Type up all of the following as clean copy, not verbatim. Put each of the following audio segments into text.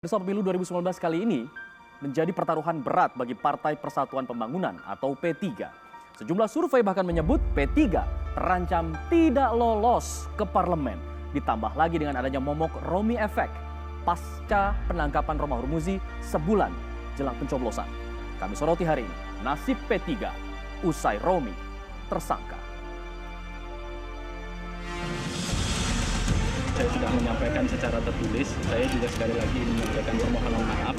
Bersama pemilu 2019 kali ini menjadi pertaruhan berat bagi Partai Persatuan Pembangunan atau P3. Sejumlah survei bahkan menyebut P3 terancam tidak lolos ke parlemen. Ditambah lagi dengan adanya momok Romi Efek pasca penangkapan Romahur Muzi sebulan jelang pencoblosan. Kami soroti hari ini nasib P3 usai Romi tersangka. Saya sudah menyampaikan secara tertulis, saya juga sekali lagi ingin menyampaikan permohonan maaf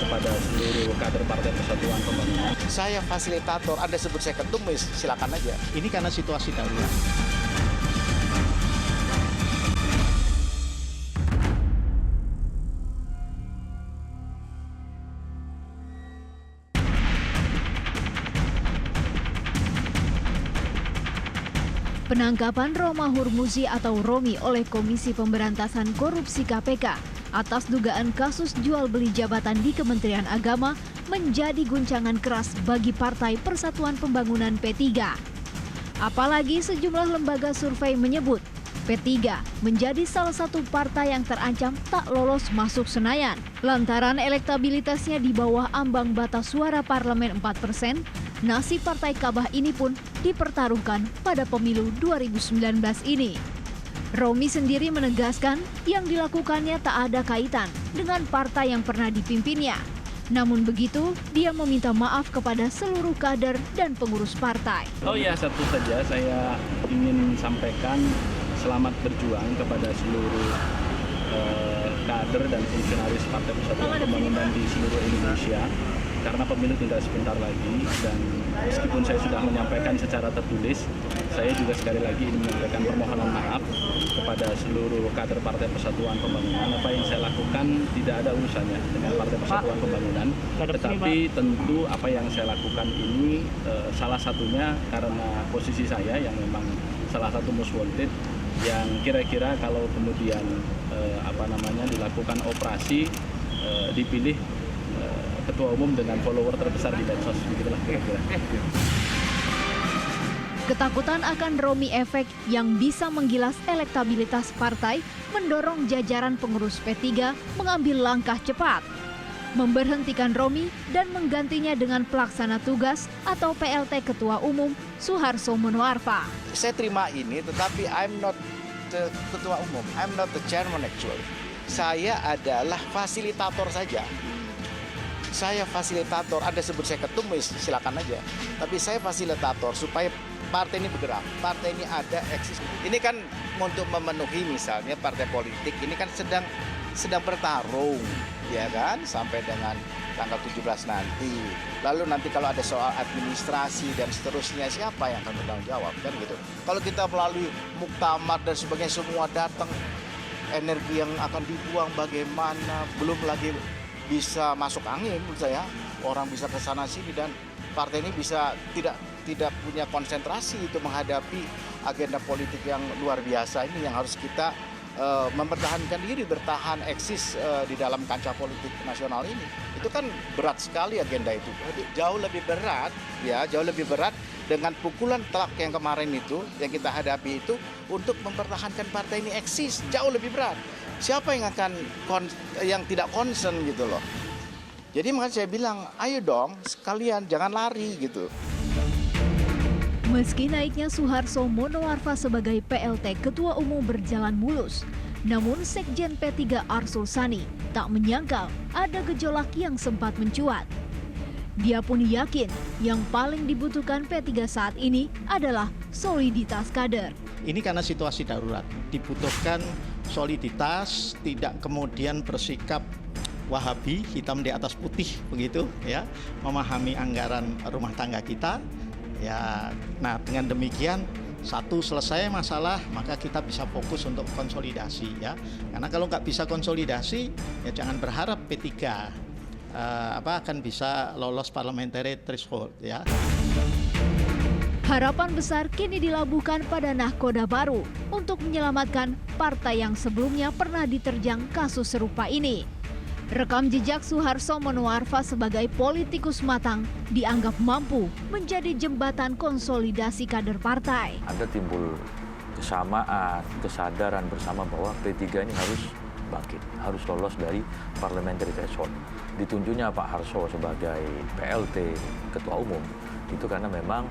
kepada seluruh kader Partai Persatuan Pembangunan. Saya fasilitator, Anda sebut saya ketum, silakan aja. Ini karena situasi darurat. Penangkapan Romahur Muzi atau Romi oleh Komisi Pemberantasan Korupsi KPK atas dugaan kasus jual beli jabatan di Kementerian Agama menjadi guncangan keras bagi Partai Persatuan Pembangunan P3. Apalagi sejumlah lembaga survei menyebut P3 menjadi salah satu partai yang terancam tak lolos masuk Senayan lantaran elektabilitasnya di bawah ambang batas suara parlemen 4%. Nasib Partai Kabah ini pun dipertaruhkan pada pemilu 2019 ini. Romi sendiri menegaskan yang dilakukannya tak ada kaitan dengan partai yang pernah dipimpinnya. Namun begitu, dia meminta maaf kepada seluruh kader dan pengurus partai. Oh ya, satu saja saya ingin sampaikan selamat berjuang kepada seluruh kader dan fungsionaris Partai Persatuan Pembangunan di seluruh Indonesia. Karena pemilu tinggal sebentar lagi dan meskipun saya sudah menyampaikan secara tertulis, saya juga sekali lagi ingin menyampaikan permohonan maaf kepada seluruh kader Partai Persatuan Pembangunan. Apa yang saya lakukan tidak ada urusannya dengan Partai Persatuan Pembangunan, tetapi tentu apa yang saya lakukan ini salah satunya karena posisi saya yang memang salah satu most wanted yang kira-kira kalau kemudian dilakukan operasi dipilih ketua umum dengan follower terbesar di medsos, begitulah kira-kira. Ketakutan akan Romi Efek yang bisa menggilas elektabilitas partai mendorong jajaran pengurus P3 mengambil langkah cepat, memberhentikan Romi dan menggantinya dengan pelaksana tugas atau PLT Ketua Umum Suharso Monoarfa. Saya terima ini, tetapi I'm not the ketua umum, I'm not the chairman actually. Saya adalah fasilitator saja. Saya fasilitator, Anda sebut saya ketum, silakan aja. Tapi saya fasilitator supaya partai ini bergerak, partai ini ada, eksis. Ini kan untuk memenuhi misalnya partai politik, ini kan sedang bertarung, ya kan, sampai dengan tanggal 17 nanti. Lalu nanti kalau ada soal administrasi dan seterusnya, siapa yang akan bertanggung jawab, kan gitu. Kalau kita melalui muktamar dan sebagainya semua datang, energi yang akan dibuang bagaimana, belum lagi bisa masuk angin menurut saya, orang bisa ke sana sini dan partai ini bisa tidak punya konsentrasi untuk menghadapi agenda politik yang luar biasa ini yang harus kita mempertahankan diri, bertahan eksis di dalam kancah politik nasional ini. Itu kan berat sekali agenda itu. Jauh lebih berat dengan pukulan telak yang kemarin itu, yang kita hadapi itu untuk mempertahankan partai ini eksis, jauh lebih berat. Siapa yang yang tidak concern gitu loh. Jadi makanya saya bilang, ayo dong sekalian jangan lari gitu. Meski naiknya Suharso Monoarfa sebagai PLT Ketua Umum berjalan mulus, namun Sekjen P3 Arsul Sani tak menyangkal ada gejolak yang sempat mencuat. Dia pun yakin yang paling dibutuhkan P3 saat ini adalah soliditas kader. Ini karena situasi darurat, dibutuhkan soliditas, tidak kemudian bersikap Wahabi, hitam di atas putih begitu ya, memahami anggaran rumah tangga kita. Ya, nah dengan demikian satu selesai masalah maka kita bisa fokus untuk konsolidasi ya. Karena kalau nggak bisa konsolidasi ya jangan berharap P3 akan bisa lolos parliamentary threshold ya. Harapan besar kini dilabuhkan pada nahkoda baru untuk menyelamatkan partai yang sebelumnya pernah diterjang kasus serupa ini. Rekam jejak Suharso Monoarfa sebagai politikus matang dianggap mampu menjadi jembatan konsolidasi kader partai. Ada timbul kesamaan, kesadaran bersama bahwa P3 ini harus bangkit, harus lolos dari parliamentary threshold. Ditunjuknya Pak Harso sebagai PLT Ketua Umum itu karena memang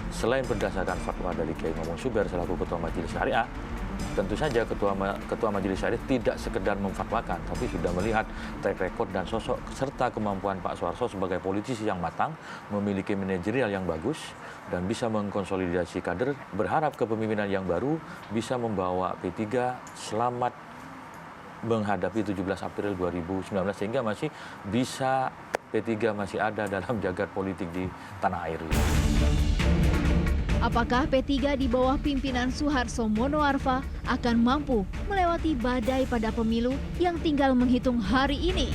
selain berdasarkan fatwa dari Kiai Ngomong Suber selaku Ketua Majelis Syariah, tentu saja Ketua Majelis Syariah tidak sekedar memfatwakan, tapi sudah melihat track record dan sosok serta kemampuan Pak Soeharto sebagai politisi yang matang, memiliki manajerial yang bagus, dan bisa mengkonsolidasi kader, berharap kepemimpinan yang baru bisa membawa P3 selamat menghadapi 17 April 2019 sehingga masih bisa P3 masih ada dalam jagat politik di tanah air. Apakah P3 di bawah pimpinan Suharto Monoarfa akan mampu melewati badai pada pemilu yang tinggal menghitung hari ini?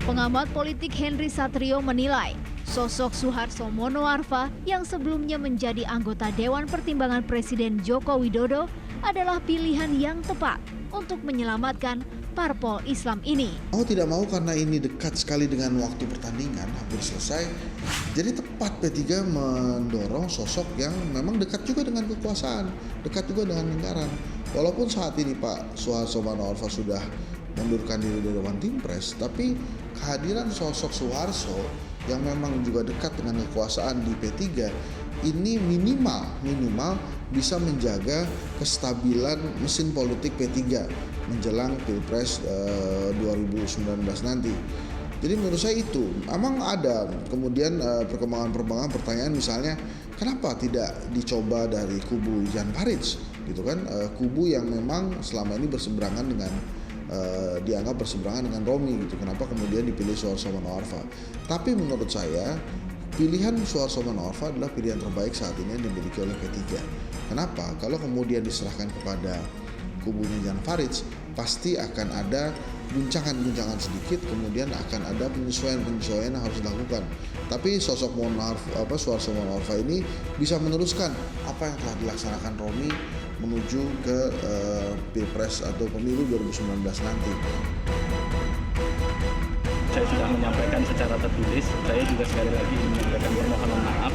Pengamat politik Henry Satrio menilai, sosok Suharto Monoarfa yang sebelumnya menjadi anggota Dewan Pertimbangan Presiden Joko Widodo adalah pilihan yang tepat untuk menyelamatkan parpol Islam ini. Mau tidak mau karena ini dekat sekali dengan waktu pertandingan, hampir selesai. Jadi tepat P3 mendorong sosok yang memang dekat juga dengan kekuasaan, dekat juga dengan lingkaran. Walaupun saat ini Pak Suharto Monoarfa sudah mundurkan diri dari Dewan Timpres, tapi kehadiran sosok Suharto yang memang juga dekat dengan kekuasaan di P3 ini minimal bisa menjaga kestabilan mesin politik P3 menjelang Pilpres 2019 nanti. Jadi menurut saya itu, memang ada kemudian perkembangan pertanyaan misalnya kenapa tidak dicoba dari kubu Jan Faridz gitu kan, kubu yang memang selama ini berseberangan dengan dianggap berseberangan dengan Romi gitu. Kenapa kemudian dipilih Suharto Monoarfa? Tapi menurut saya pilihan Suharto Monoarfa adalah pilihan terbaik saat ini yang dimiliki oleh P3. Kenapa? Kalau kemudian diserahkan kepada kubunya Jan Faridz, pasti akan ada guncangan sedikit, kemudian akan ada penyesuaian yang harus dilakukan. Tapi sosok Suharto Monoarfa ini bisa meneruskan apa yang telah dilaksanakan Romi menuju ke Pilpres atau pemilu 2019 nanti. Saya sudah menyampaikan secara tertulis, saya juga sekali lagi menyampaikan permohonan maaf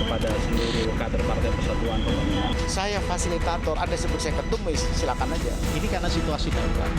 kepada seluruh kader Partai Persatuan Pembangunan. Saya fasilitator, ada sebut saya ketum, silakan aja. Ini karena situasi darurat.